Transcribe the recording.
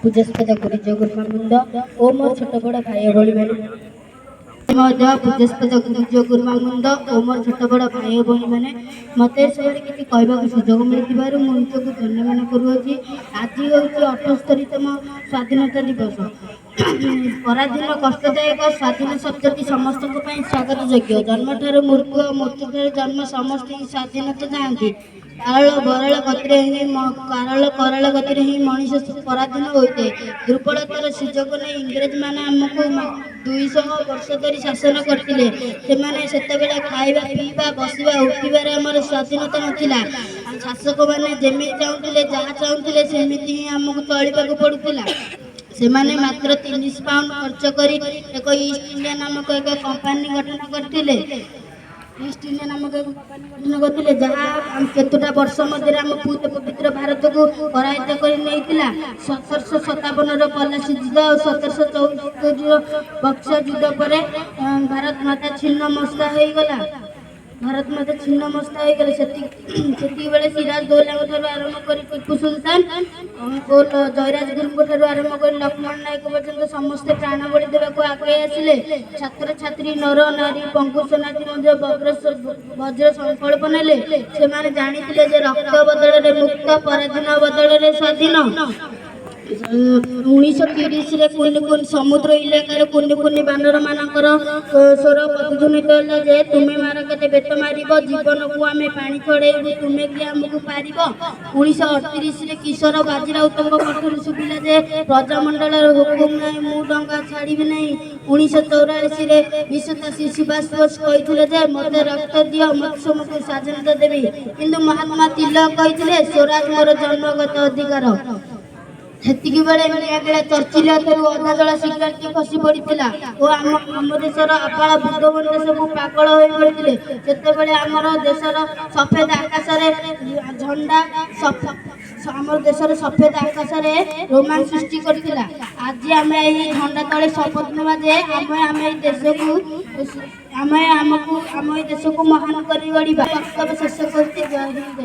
ପୂଜାସ୍ପଦ ଗୁରୁଜ ଗୁରୁମାବୃନ୍ଦ ଓ ମୋର ଛୋଟ ବଡ଼ ଭାଇ ଭଉଣୀ ମାନେ ପୂଜାସ୍ପଦ ଗୁରୁଜ ଗୁରୁମାବୃନ୍ଦ ଓ ମୋର ଛୋଟ ବଡ଼ ଭାଇ ଭଉଣୀ ମାନେ ମୋତେ ଏସବୁରେ କିଛି କହିବାକୁ ସୁଯୋଗ ମିଳିଥିବାରୁ ମୁଁ ନିଜକୁ ଧନ୍ୟ ମନେ କରୁଅଛି। ଆଜି ହେଉଛି 78ତମ ସ୍ୱାଧୀନତା ଦିବସ। ପରାଧୀନ କଷ୍ଟଦାୟକ ସ୍ୱାଧୀନ ଶବ୍ଦଟି ସମସ୍ତଙ୍କ ପାଇଁ ସ୍ୱାଗତ ଯୋଗ୍ୟ। ଜନ୍ମଠାରୁ ମୃତ୍ୟୁ ଓ ମୃତ୍ୟୁଠାରୁ ଜନ୍ମ ସମସ୍ତେ ହିଁ ସ୍ୱାଧୀନତା ଚାହାନ୍ତି। କରାଳ ଗତିରେ ହିଁ ମଣିଷ ପରାଧୀନ ହୋଇଥାଏ। ଦୁର୍ବଳତାର ସୁଯୋଗ ନେଇ ଇଂରେଜମାନେ ଆମକୁ 200 ବର୍ଷ ଧରି ଶାସନ କରିଥିଲେ। ସେମାନେ ସେତେବେଳେ ଖାଇବା ପିଇବା ବସିବା ଉଠିବାରେ ଆମର ସ୍ୱାଧୀନତା ନଥିଲା। ଶାସକମାନେ ଯେମିତି ଚାହୁଁଥିଲେ ଯାହା ଚାହୁଁଥିଲେ ସେମିତି ହିଁ ଆମକୁ ଚଳିବାକୁ ପଡୁଥିଲା। ସେମାନେ ମାତ୍ର 300 ପାଉଣ୍ଡ ଖର୍ଚ୍ଚ କରି ଏକ ଇଷ୍ଟ ଇଣ୍ଡିଆ ନାମକ ଏକ କମ୍ପାନୀ ଗଠନ କରିଥିଲେ। ଯାହା କେତୋଟା ବର୍ଷ ମଧ୍ୟରେ ଆମ ପବିତ୍ର ଭାରତକୁ କରାୟତ୍ତ କରି ନେଇଥିଲା। 1757ର ପଲାସି ଯୁଦ୍ଧ ଓ 1774ର ବକ୍ସର ଯୁଦ୍ଧ ପରେ ଭାରତ ମାତା ଛିନ୍ନ ମସ୍ତା ହୋଇଗଲା। ସେତିକିବେଳେ ସିରାଜଦୌଲାଙ୍କ ଠାରୁ ଆରମ୍ଭ କରି ଟିପୁ ସୁଲତାନ ଓ ଜୟରାଜଗୁରୁଙ୍କ ଠାରୁ ଆରମ୍ଭ କରି ଲକ୍ଷ୍ମଣ ନାୟକ ପର୍ଯ୍ୟନ୍ତ ସମସ୍ତେ ପ୍ରାଣ ବଳି ଦେବାକୁ ଆଗେଇ ଆସିଲେ। ଛାତ୍ରଛାତ୍ରୀ ନର ନାରୀ ପଙ୍ଗୁ ସନ୍ନ୍ୟାସୀ ମଧ୍ୟ ବଜ୍ର ସଂକଳ୍ପ ନେଲେ। ସେମାନେ ଜାଣିଥିଲେ ଯେ ରକ୍ତ ବଦଳରେ ମୁକ୍ତ, ପରାଧୀନ ବଦଳରେ ସ୍ୱାଧୀନ। 1930ରେ ସମୁଦ୍ର ଇଲାକାର କୁନି କୁନି ବାନର ମାନଙ୍କର ସ୍ୱର ପ୍ରତିଧ୍ୱନିତ ହେଲା ଯେ ତୁମେ ମାର କେତେ ବେତ ମାରିବ, ଜୀବନକୁ ଆମେ ପାଣି ଛଡ଼େଇବୁ, ତୁମେ କି ଆମକୁ ପାରିବ। 1938ରେ କିଶୋର ବାଜିରାଉତଙ୍କ କଣ୍ଠରୁ ଶୁଭିଲା ଯେ ପ୍ରଜାମଣ୍ଡଳର ହୁକୁମ ନାହିଁ, ମୁଁ ଡଙ୍ଗା ଛାଡ଼ିବି ନାହିଁ। 1944ରେ ବିଶ୍ୱତାସୀ ସୁଭାଷ ବୋଷ କହିଥିଲେ ଯେ ମୋତେ ରକ୍ତ ଦିଅ, ମତେ ସ୍ୱାଧୀନତା ଦେବି। କିନ୍ତୁ ମହାତ୍ମା ତିଲକ କହିଥିଲେ ସ୍ୱରାଜ ମୋର ଜନ୍ମଗତ ଅଧିକାର। ସେତିକିବେଳେ ନିଆଁଗିଳା ଚର୍ଚ୍ଚିଲ ହାତରୁ ଅଧା ଜଳ ସିଗାରେଟଟି ଖସି ପଡ଼ିଥିଲା ଓ ଆମ ଦେଶର ଆବାଳ ବୃଦ୍ଧମାନେ ସବୁ ପାଗଳ ହୋଇ ପଡ଼ିଥିଲେ। ସେତେବେଳେ ଆମର ଦେଶର ସଫେଦ ଆକାଶରେ ରୋମାଞ୍ଚ ସୃଷ୍ଟି କରିଥିଲା। ଆଜି ଆମେ ଏହି ଝଣ୍ଡା ତଳେ ଶପଥ ନେବା ଯେ ଆମେ ଏହି ଦେଶକୁ ମହାନ କରି ଗଢ଼ିବା। ବକ୍ତବ୍ୟ ଶେଷ କରୁଛି। ଜୟ ହିନ୍ଦ।